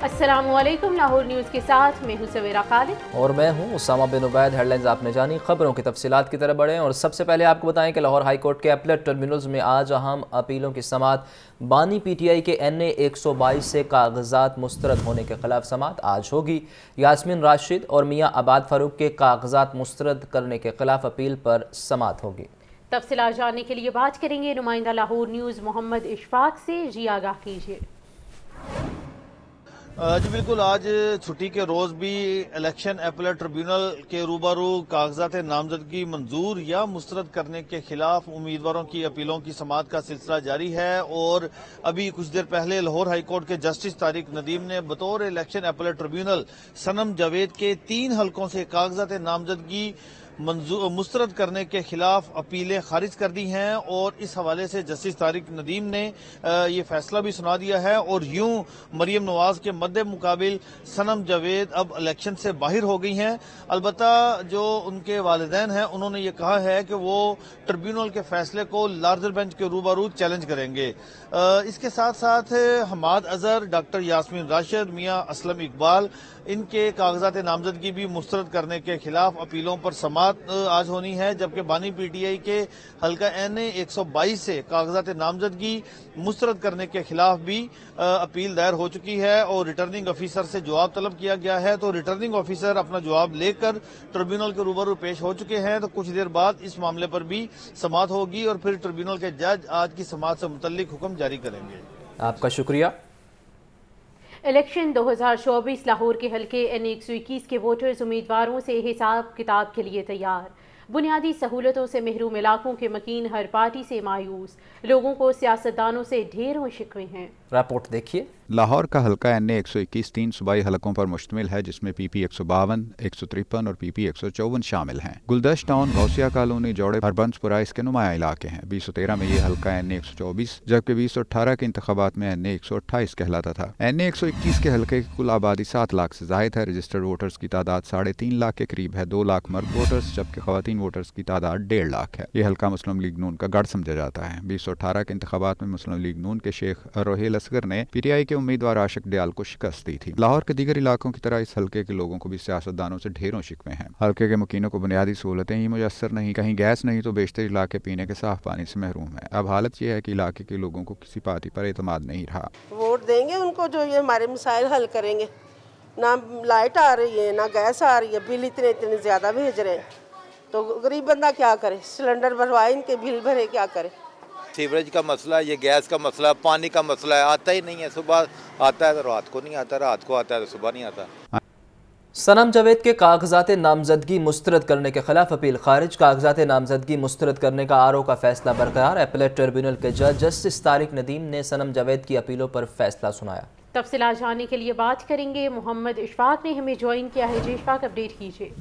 अस्सलामुअलैकुम। लाहौर न्यूज़ के साथ मैं हूं सवेरा खालिद और मैं हूं उसामा बिन उबैद। हेडलाइंस आपने जानी, खबरों की तफसीलात की तरफ बढ़ें और सबसे पहले आपको बताएं कि लाहौर हाई कोर्ट के अपीलेट ट्रिब्यूनल्स में आज अहम अपीलों की समाअत। बानी पीटीआई के NA 122 से कागजात मुस्तरद होने के खिलाफ समाअत आज होगी। यास्मीन राशिद और मियाँ आबाद फारूक के कागजात मुस्तरद करने के खिलाफ अपील पर समाअत होगी। तफसीलात जानने के लिए बात करेंगे नुमाइंदा लाहौर न्यूज़ मोहम्मद इशफाक से। जी आगाह कीजिए। जी बिल्कुल, आज छुट्टी के रोज़ भी इलेक्शन अपीलेट ट्रिब्यूनल के रूबरू कागजात नामजदगी मंजूर या मुस्तरद करने के खिलाफ उम्मीदवारों की अपीलों की समाअत का सिलसिला जारी है। और अभी कुछ देर पहले लाहौर हाई कोर्ट के जस्टिस तारिक नदीम ने बतौर इलेक्शन अपीलेट ट्रिब्यूनल सनम जावेद के 3 हलकों से कागजात नामजदगी मुस्तरद करने के खिलाफ अपीलें खारिज कर दी हैं। और इस हवाले से जस्टिस तारिक नदीम ने ये फैसला भी सुना दिया है। और यूं मरियम नवाज के मद्दे मुकाबिल सनम जावेद अब इलेक्शन से बाहर हो गई हैं। अलबत्ता जो उनके वालिदैन हैं उन्होंने ये कहा है कि वो ट्रिब्यूनल के फैसले को लार्जर बेंच के रूबरू चैलेंज करेंगे। इसके साथ साथ हमाद अजहर, डॉक्टर यास्मीन राशिद, मियाँ असलम इकबाल, इनके कागजात नामजदगी भी मुस्तरद करने के खिलाफ अपीलों पर समाअत आज होनी है। जबकि बानी पीटीआई के हल्का NA 122 से कागजात नामजदगी मुस्तरद करने के खिलाफ भी अपील दायर हो चुकी है और रिटर्निंग ऑफिसर से जवाब तलब किया गया है। तो रिटर्निंग ऑफिसर अपना जवाब लेकर ट्रिब्यूनल के रूबरू पेश हो चुके हैं। तो कुछ देर बाद इस मामले पर भी समाअत होगी और फिर ट्रिब्यूनल के जज आज की समाअत से मुतल्लिक हुक्म जारी करेंगे। आपका शुक्रिया। इलेक्शन 2024 लाहौर के हल्के NA 121 के वोटर्स उम्मीदवारों से हिसाब किताब के लिए तैयार। बुनियादी सहूलतों से महरूम इलाकों के मकीन हर पार्टी से मायूस। लोगों को सियासतदानों से ढेरों शिकवे हैं। रिपोर्ट देखिए। लाहौर का हल्का NA 121 3 सूबाई हलकों पर मुश्तमिल है, जिसमें PP 152, 153 और PP 154 शामिल हैं। गुलदश्त टाउन, गौसिया कॉलोनी, जोड़े, हरबंसपुरा इसके नुमाया इलाके हैं। 2013 में ये हल्का NA 124 जबकि 2018 के इंतखाबात में NA 128 कहलाता था। NA 121 के हल्के की कुल आबादी 7 लाख से जायद है। रजिस्टर्ड वोटर्स की तादाद 3.5 लाख के करीब है। 2 लाख मर्द वोटर्स जबकि खवातीन वोटर्स की तादाद 1.5 लाख है। ये हल्का मुस्लिम लीग नून का गढ़ समझा जाता है। 2018 के इंतखाबात में मुस्लिम लीग नून के शेख रोहेल असगर ने PTI के उम्मीदवार आशिक दयाल को शिकस्त दी थी। लाहौर के दीगर इलाकों की तरह इस हल्के के लोगों को भी सियासतदानों से ढेरों शिकवे हैं। हल्के के मुकीनों को बुनियादी सहूलतें ही मुयस्सर नहीं, कहीं गैस नहीं तो बेशतर इलाके पीने के साफ पानी से महरूम है। अब हालत यह है कि इलाके के लोगों को किसी पार्टी पर एतमाद नहीं रहा। वोट देंगे उनको जो ये हमारे मसाइल हल करेंगे। ना लाइट आ रही है, ना गैस आ रही है, बिल इतने ज़्यादा भेज रहे हैं। तो गरीब बंदा क्या करे? सिलेंडर भरवाए, इनके बिल भरे, क्या करे? सीवरेज का मसला, ये गैस का मसला, पानी का मसला है, आता ही नहीं है। सुबह आता है तो रात को नहीं आता, रात को आता है तो सुबह नहीं आता। सनम जावेद के कागजात नामजदगी मुस्तरद करने के खिलाफ अपील खारिज। कागजात नामजदगी मुस्तरद करने का RO का फैसला बरकरार। अपीलेट ट्रिब्यूनल के जज जस्टिस तारिक नदीम ने सनम जावेद की अपीलों पर फैसला सुनाया। तफसीलात जानने के लिए बात करेंगे मोहम्मद इशफाक ने हमें ज्वाइन किया है। जी इशफाक, अपडेट कीजिए।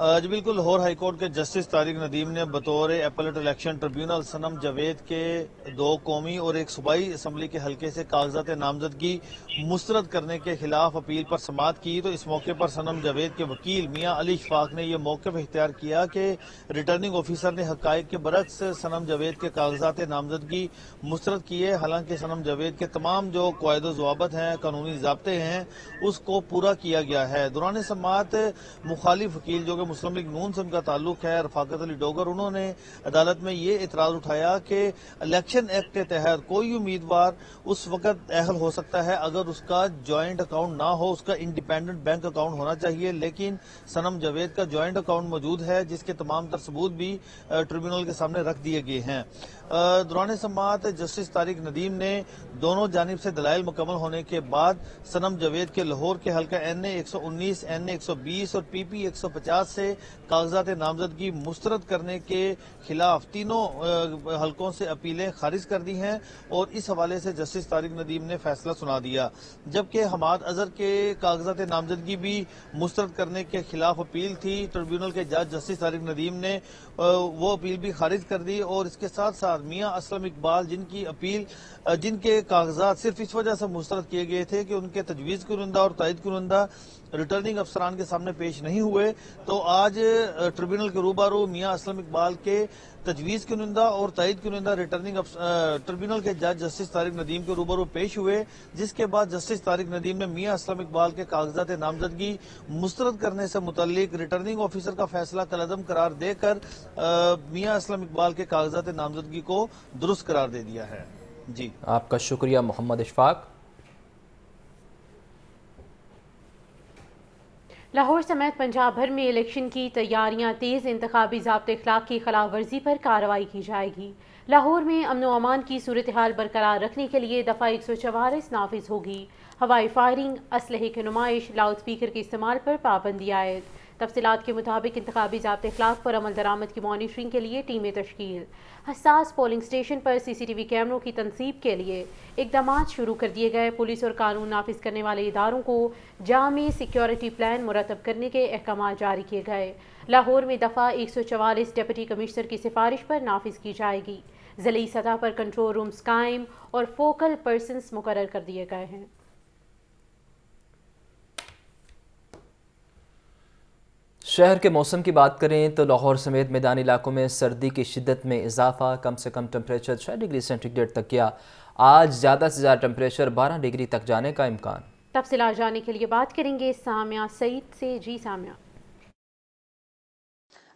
जी बिल्कुल, लाहौर हाई कोर्ट के जस्टिस तारिक नदीम ने बतौर अपीलेट इलेक्शन ट्रिब्यूनल सनम जावेद के 2 कौमी और 1 सूबाई असम्बली के हल्के से कागजात नामजदगी मुस्तरद करने के खिलाफ अपील पर समाअत की। तो इस मौके पर सनम जावेद के वकील मियाँ अली इशफाक ने यह मौक़िफ़ इख्तियार किया कि रिटर्निंग ऑफिसर ने हक़ाइक़ के बरक्स सनम जावेद के कागजात नामजदगी मुस्तरद किए। हालांकि सनम जावेद के तमाम जो क़वाइद ज़वाबित हैं, कानूनी ज़ाब्ते हैं, उसको पूरा किया गया है। दौरान समाअत मुखालिफ वकील जो मुस्लिम लीग नून से उनका ताल्लुक है, रफाकत अली डोगर, उन्होंने अदालत में ये इतराज़ उठाया कि इलेक्शन एक्ट के तहत कोई उम्मीदवार उस वक्त अहल हो सकता है अगर उसका जॉइंट अकाउंट ना हो, उसका इंडिपेंडेंट बैंक अकाउंट होना चाहिए। लेकिन सनम जावेद का जॉइंट अकाउंट मौजूद है, जिसके तमाम तर सबूत भी ट्रिब्यूनल के सामने रख दिए गए हैं। दौरान समाअत जस्टिस तारिक नदीम ने दोनों जानिब से दलाइल मुकम्मल होने के बाद सनम जावेद के लाहौर के हल्का NA 119, NA 120 और PP 150 से कागजात नामजदगी मुस्तरद करने के खिलाफ तीनों हलकों से अपीलें खारिज कर दी हैं। और इस हवाले से जस्टिस तारिक नदीम ने फैसला सुना दिया। जबकि हमाद अजहर के कागजात नामजदगी भी मुस्तरद करने के खिलाफ अपील थी। ट्रिब्यूनल के जज जस्टिस तारिक नदीम ने वो अपील भी खारिज कर दी। और इसके साथ साथ मियाँ असलम इकबाल, जिनकी अपील जिनके कागजात सिर्फ इस वजह से मुस्तरद किए गए थे कि उनके तजवीज़ कुनंदा और तायद कुनंदा ریٹرننگ افسران کے سامنے پیش نہیں ہوئے تو آج ٹریبیونل کے روبارو میاں اسلم اقبال کے تجویز کی نمائندہ اور تائید کی نمائندہ ٹریبیونل کے جج جسٹس طارق ندیم کے روبرو پیش ہوئے، جس کے بعد جسٹس طارق ندیم نے میاں اسلم اقبال کے کاغذات نامزدگی مسترد کرنے سے متعلق ریٹرننگ آفیسر کا فیصلہ کالعدم قرار دے کر میاں اسلم اقبال کے کاغذات نامزدگی کو درست قرار دے دیا ہے۔ جی آپ کا شکریہ محمد اشفاق۔ لاہور سمیت پنجاب بھر میں الیکشن کی تیاریاں تیز، انتخابی ضابطۂ اخلاق کی خلاف ورزی پر کارروائی کی جائے گی۔ لاہور میں امن و امان کی صورتحال برقرار رکھنے کے لیے دفعہ 144 نافذ ہوگی۔ ہوائی فائرنگ، اسلحے کی نمائش، لاؤڈ اسپیکر کے استعمال پر پابندی عائد۔ تفصیلات کے مطابق انتخابی ضابطۂ اخلاق پر عمل درآمد کی مانیٹرنگ کے لیے ٹیمیں تشکیل۔ حساس پولنگ اسٹیشن پر CCTV کیمروں کی تنصیب کے لیے اقدامات شروع کر دیے گئے۔ پولیس اور قانون نافذ کرنے والے اداروں کو جامع سیکیورٹی پلان مرتب کرنے کے احکامات جاری کیے گئے۔ لاہور میں دفعہ 144 ڈپٹی کمشنر کی سفارش پر نافذ کی جائے گی۔ ضلعی سطح پر کنٹرول رومز قائم اور فوکل پرسنز مقرر کر دیے گئے ہیں۔ شہر کے موسم کی بات کریں تو لاہور سمیت میدانی علاقوں میں سردی کی شدت میں اضافہ، کم سے کم ٹمپریچر 6 ڈگری سینٹی گریڈ تک گیا۔ آج زیادہ سے زیادہ ٹمپریچر 12 ڈگری تک جانے کا امکان۔ تفصیلات جاننے کے لیے بات کریں گے سامعہ سعید سے۔ جی سامعہ۔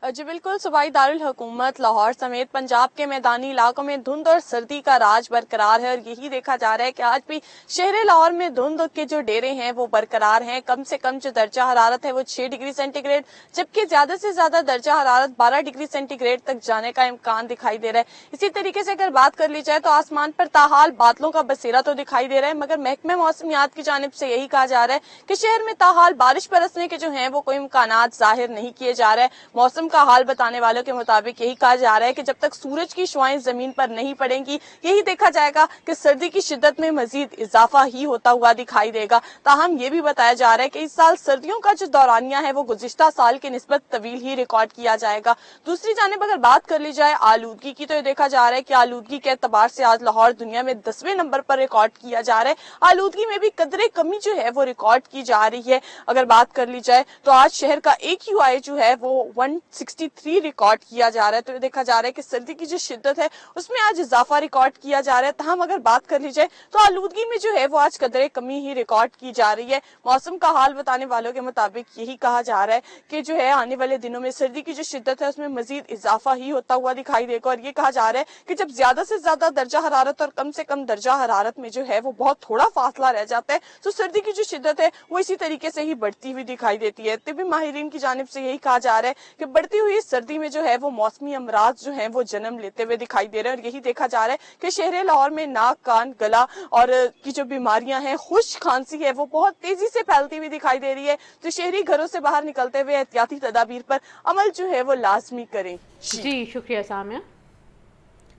جی بالکل، صوبائی دارالحکومت لاہور سمیت پنجاب کے میدانی علاقوں میں دھند اور سردی کا راج برقرار ہے، اور یہی دیکھا جا رہا ہے کہ آج بھی شہر لاہور میں دھند کے جو ڈیرے ہیں وہ برقرار ہیں۔ کم سے کم جو درجہ حرارت ہے وہ 6 ڈگری سینٹی گریڈ، جبکہ زیادہ سے زیادہ درجہ حرارت 12 ڈگری سینٹی گریڈ تک جانے کا امکان دکھائی دے رہا ہے۔ اسی طریقے سے اگر بات کر لی جائے تو آسمان پر تاحال بادلوں کا بسیرا تو دکھائی دے رہا ہے، مگر محکمہ موسمیات کی جانب سے یہی کہا جا رہا ہے کہ شہر میں تاحال بارش برسنے کے جو ہیں وہ کوئی امکانات ظاہر نہیں کیے جا رہے۔ موسم کا حال بتانے والوں کے مطابق یہی کہا جا رہا ہے کہ جب تک سورج کی شعائیں زمین پر نہیں پڑیں گی، یہی دیکھا جائے گا کہ سردی کی شدت میں مزید اضافہ ہی ہوتا ہوا دکھائی دے گا۔ تاہم یہ بھی بتایا جا رہا ہے کہ اس سال سردیوں کا جو دورانیہ ہے وہ گزشتہ سال کے نسبت طویل ہی ریکارڈ کیا جائے گا۔ دوسری جانب اگر بات کر لی جائے آلودگی کی تو یہ دیکھا جا رہا ہے کہ آلودگی کے اعتبار سے آج لاہور دنیا میں 10ویں نمبر پر ریکارڈ کیا جا رہا ہے۔ آلودگی میں بھی قدرے کمی جو ہے وہ ریکارڈ کی جا رہی ہے۔ اگر بات کر لی جائے تو آج شہر کا AQI جو ہے وہ 163 ریکارڈ کیا جا رہا ہے، تو یہ دیکھا جا رہا ہے کہ سردی کی جو شدت ہے اس میں آج اضافہ ریکارڈ کیا جا رہا ہے۔ تاہم اگر بات کر لی جائے تو آلودگی میں جو ہے وہ آج قدرے کمی ہی ریکارڈ کی جا رہی ہے۔ موسم کا حال بتانے والوں کے مطابق یہی کہا جا رہا ہے کہ جو ہے آنے والے دنوں میں سردی کی جو شدت ہے اس میں مزید اضافہ ہی ہوتا ہوا دکھائی دے گا، اور یہ کہا جا رہا ہے کہ جب زیادہ سے زیادہ درجہ حرارت اور کم سے کم درجہ حرارت میں جو ہے وہ بہت تھوڑا فاصلہ رہ جاتا ہے تو سردی کی جو شدت ہے وہ اسی طریقے سے ہی بڑھتی ہوئی دکھائی دیتی ہے۔ طبی ماہرین کی جانب سے یہی کہا جا رہا ہے کہ بڑھتی ہوئی سردی میں جو ہے وہ موسمی امراض جو ہیں وہ جنم لیتے ہوئے دکھائی دے رہے ہیں، اور یہی دیکھا جا رہا ہے کہ شہر لاہور میں ناک، کان، گلا اور کی جو بیماریاں ہیں، خشک کھانسی ہے، وہ بہت تیزی سے پھیلتی ہوئی دکھائی دے رہی ہے۔ تو شہری گھروں سے باہر نکلتے ہوئے احتیاطی تدابیر پر عمل جو ہے وہ لازمی کریں۔ جی شکریہ سامعہ۔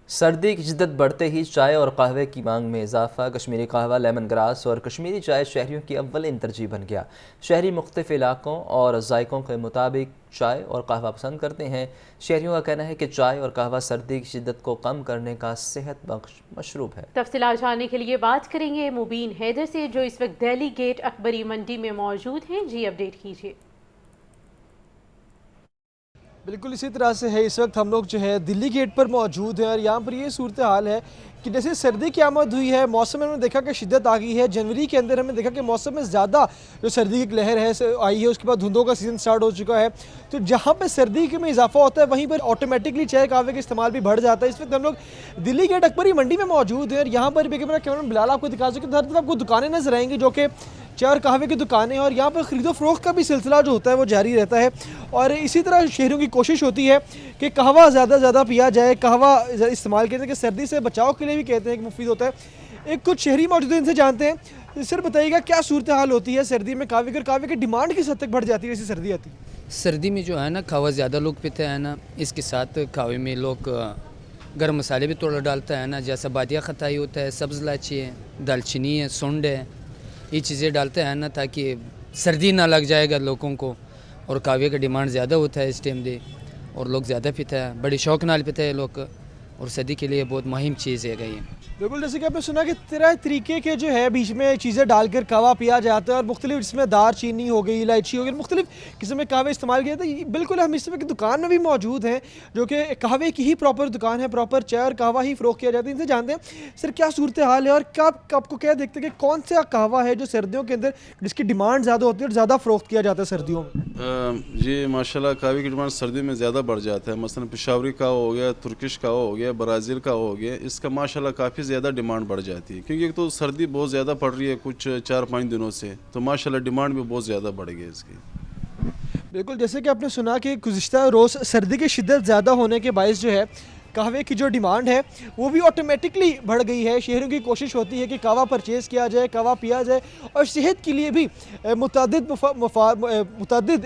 سردی کی شدت بڑھتے ہی چائے اور قہوے کی مانگ میں اضافہ۔ کشمیری قہوہ، لیمن گراس اور کشمیری چائے شہریوں کی اولین ترجیح بن گیا۔ شہری مختلف علاقوں اور ذائقوں کے مطابق چائے اور قہوہ پسند کرتے ہیں۔ شہریوں کا کہنا ہے کہ چائے اور قہوہ سردی کی شدت کو کم کرنے کا صحت بخش مشروب ہے۔ تفصیلات جاننے کے لیے بات کریں گے مبین حیدر سے، جو اس وقت دہلی گیٹ اکبری منڈی میں موجود ہیں۔ جی اپڈیٹ کیجیے۔ بالکل اسی طرح سے ہے، اس وقت ہم لوگ جو ہے دلی گیٹ پر موجود ہیں، اور یہاں پر یہ صورتحال ہے کہ جیسے سردی کی آمد ہوئی ہے، موسم میں ہم نے دیکھا کہ شدت آ گئی ہے۔ جنوری کے اندر ہم نے دیکھا کہ موسم میں زیادہ جو سردی کی ایک لہر ہے آئی ہے، اس کے بعد دھندوں کا سیزن سٹارٹ ہو چکا ہے، تو جہاں پہ سردی میں اضافہ ہوتا ہے وہیں پر آٹومیٹکلی چائے قہوے کا استعمال بھی بڑھ جاتا ہے۔ اس وقت ہم لوگ دلی گیٹ اکبری منڈی میں موجود ہیں، اور یہاں پر بھی میرا کیمرہ بلال آپ کو دکھا سکتے ہیں، ہر طرف آپ کو دکانیں نظر آئیں گی جو کہ چائے اور قہوے کی دکانیں، اور یہاں پر خرید و فروخت کا بھی سلسلہ جو ہوتا ہے وہ جاری رہتا ہے، اور اسی طرح شہریوں کی کوشش ہوتی ہے کہ قہوہ زیادہ سے زیادہ پیا جائے، قہوہ استعمال کیا جائے، کہ سردی سے بچاؤ کے لیے بھی کہتے ہیں کہ مفید ہوتا ہے۔ ایک کچھ شہری موجود ہیں، ان سے جانتے ہیں۔ سر بتائیے گا کیا صورتحال ہوتی ہے سردی میں قہوے کی، اور قہوے کی ڈیمانڈ کس حد تک بڑھ جاتی ہے جیسے سردی آتی ہے؟ سردی میں جو ہے نا قہوہ زیادہ لوگ پیتے ہیں نا، اس کے ساتھ قہوے میں لوگ گرم مسالے بھی تھوڑا ڈالتا ہے نا، جیسا بادیہ خطائی ہوتا ہے، سبز الائچی ہے، دال چینی ہے، سونڈ ہے، یہ چیزیں ڈالتے ہیں نا تاکہ سردی نہ لگ جائے گا لوگوں کو۔ اور قہوے کا ڈیمانڈ زیادہ ہوتا ہے اس ٹائم دے، اور لوگ زیادہ پیتے ہیں، بڑی شوق نال پیتے ہیں لوگ۔ और सर्दी के लिए बहुत मुहिम चीज़ है ये। बिल्कुल, जैसे कि आपने सुना कि तरह तरीके के जो है बीच में चीज़ें डालकर कहवा पिया जाता है और मुख्तलिफ इसमें दार चीनी हो गई, इलायची हो गई, मुख्तलिफ किस्म के कहवे इस्तेमाल किए जाते हैं। बिल्कुल हम इस समय की दुकान में भी मौजूद हैं जो कि कहवे की ही प्रॉपर दुकान है, प्रॉपर चाय और कहवा ही फ़रोख्त किया जाता है। इनसे जानते हैं सर क्या सूरत हाल है और कब आपको क्या देखते हैं कि कौन सा कहवा है जो सर्दियों के अंदर जिसकी डिमांड ज़्यादा होती है और ज़्यादा फ़रोख्त किया जाता है सर्दियों में? जी माशाल्लाह कहवे की डिमांड सर्दी में ज़्यादा बढ़ जाता है। मसलन पेशावरी कहवा हो गया, तुर्किश कहवा हो गया, ब्राज़ील कहवा हो गया, इसका माशाल्लाह काफ़ी ज़्यादा डिमांड बढ़ जाती है क्योंकि एक तो सर्दी बहुत ज़्यादा पड़ रही है कुछ 4-5 दिनों से, तो माशाल्लाह डिमांड भी बहुत ज़्यादा बढ़ गई इसकी। बिल्कुल, जैसे कि आपने सुना कि गुज़िश्ता रोज़ सर्दी की शिद्दत ज़्यादा होने के बायस जो है कहवे की जो डिमांड है वो भी ऑटोमेटिकली बढ़ गई है। शहरों की कोशिश होती है कि कहवा परचेज़ किया जाए, कहवा पिया जाए और सेहत के लिए भी मुतअद्दिद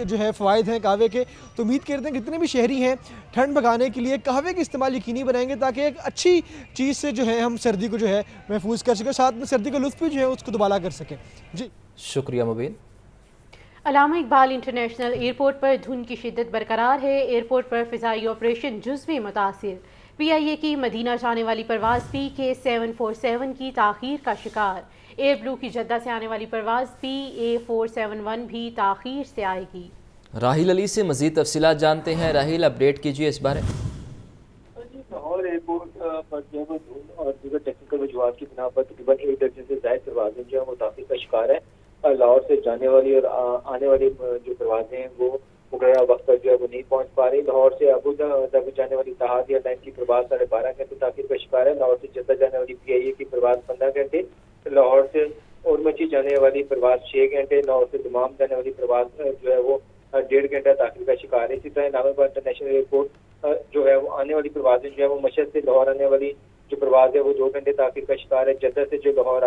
जो है फ़वाइद हैं कहवे के। तो उम्मीद करते हैं कितने भी शहरी हैं ठंड भगाने के लिए कहवे का इस्तेमाल यकीनी बनाएंगे ताकि एक अच्छी चीज़ से जो है हम सर्दी को जो है महफूज कर सकें, साथ में सर्दी का लुत्फ़ भी जो है उसको दुबाला कर सकें। जी शुक्रिया मुबीन। अल्लामा इकबाल इंटरनेशनल एयरपोर्ट पर धुंध की शिद्दत बरकरार है। एयरपोर्ट पर फ़िज़ाई ऑपरेशन जुज़वी मुतासिर। PIA की मदीना जाने वाली परवाज़ PK747 की ताख़ीर का शिकार। एयर ब्लू की जद्दा से आने वाली परवाज़ PA471 भी ताख़ीर से आएगी। राहिल अली से मज़ीद तफसीलात जानते हैं। राहिल, अपडेट कीजिए इस बारे। लाहौर एयरपोर्ट पर जो है धुंध और दीगर टेक्निकल वजूहात की बिना पर तकरीबन 1 दर्जन से ज़ायद परवाज़ें जो है वो ताख़ीर का शिकार है। लाहौर से जाने वाली और आने वाली जो परवाज़ें हैं वो मुकर्ररा वक्त पर जो है वो नहीं पहुंच पा रही। लाहौर से अबू धाबी जाने वाली तहाद एयरलाइन की परवाज़ 12.5 घंटे ताख़ीर का शिकार है। लाहौर से जद्दा जाने वाली PIA की परवाज़ 15 घंटे, लाहौर से औरमची जाने वाली परवाज़ 6 घंटे, लाहौर से दमाम जाने वाली परवाज़ जो है वो 1.5 घंटा ताख़ीर का शिकार है। इसी तरह इस्लामाबाद इंटरनेशनल एयरपोर्ट जो है वो आने वाली परवाज़ें जो है वो मशहद से लाहौर आने वाली जो परवाज़ है वो 2 घंटे ताख़ीर का शिकार है। जद्दा से जो लाहौर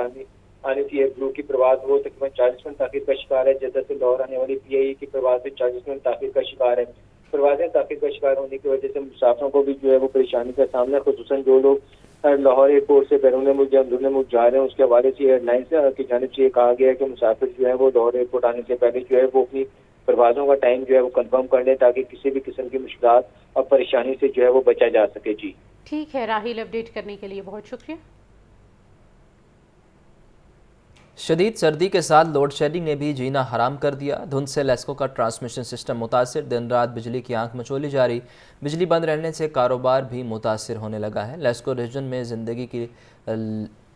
आने की एयर ब्लू की परवाज़ वो तकरीबन 40 मिनट ताख़ीर का शिकार है। जद्दा से लाहौर आने वाली PIA की परवाज़ भी 40 मिनट ताख़ीर का शिकार है। परवाज़ें ताख़ीर का शिकार होने की वजह से मुसाफिरों को भी जो है वो परेशानी का सामना, खुसूसन जो लोग लाहौर एयरपोर्ट से बैरून मुल्क या अंदरून मुल्क जा रहे हैं उसके हवाले से एयरलाइन की जानिब से ये कहा गया है कि मुसाफिर जो है वो लाहौर एयरपोर्ट आने से पहले जो है वो अपनी परवाज़ों का टाइम जो है वो कंफर्म कर लें ताकि किसी भी किस्म की मुश्किलात और परेशानी से जो है वो बचा जा सके। जी ठीक है राहिल, अपडेट करने के लिए बहुत शुक्रिया। शदीद सर्दी के साथ लोड शेडिंग ने भी जीना हराम कर दिया। धुंध से लेस्को का ट्रांसमिशन सिस्टम मुतासिर, दिन रात बिजली की आंख मचोली जारी। बिजली बंद रहने से कारोबार भी मुतासिर होने लगा है। लेस्को रीजन में ज़िंदगी की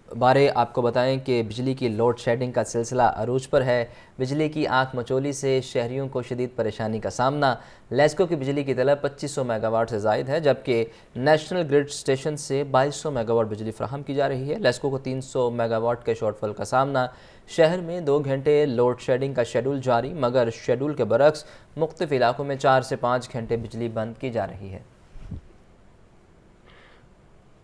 बारे आपको बताएं कि बिजली की लोड शेडिंग का सिलसिला अरूज पर है। बिजली की आंख मचोली से शहरियों को शदीद परेशानी का सामना। लेस्को की बिजली की तलब 2500 मेगावाट से ज़ायद है, जबकि नेशनल ग्रिड स्टेशन से 2200 मेगावाट बिजली फ्राहम की जा रही है। लेस्को को 300 मेगावाट के शॉर्टफॉल का सामना। शहर में 2 घंटे लोड शेडिंग का शेड्यूल जारी, मगर शेड्यूल के बरक्स मुख्तलिफ इलाकों में 4 से 5 घंटे बिजली बंद की जा रही है।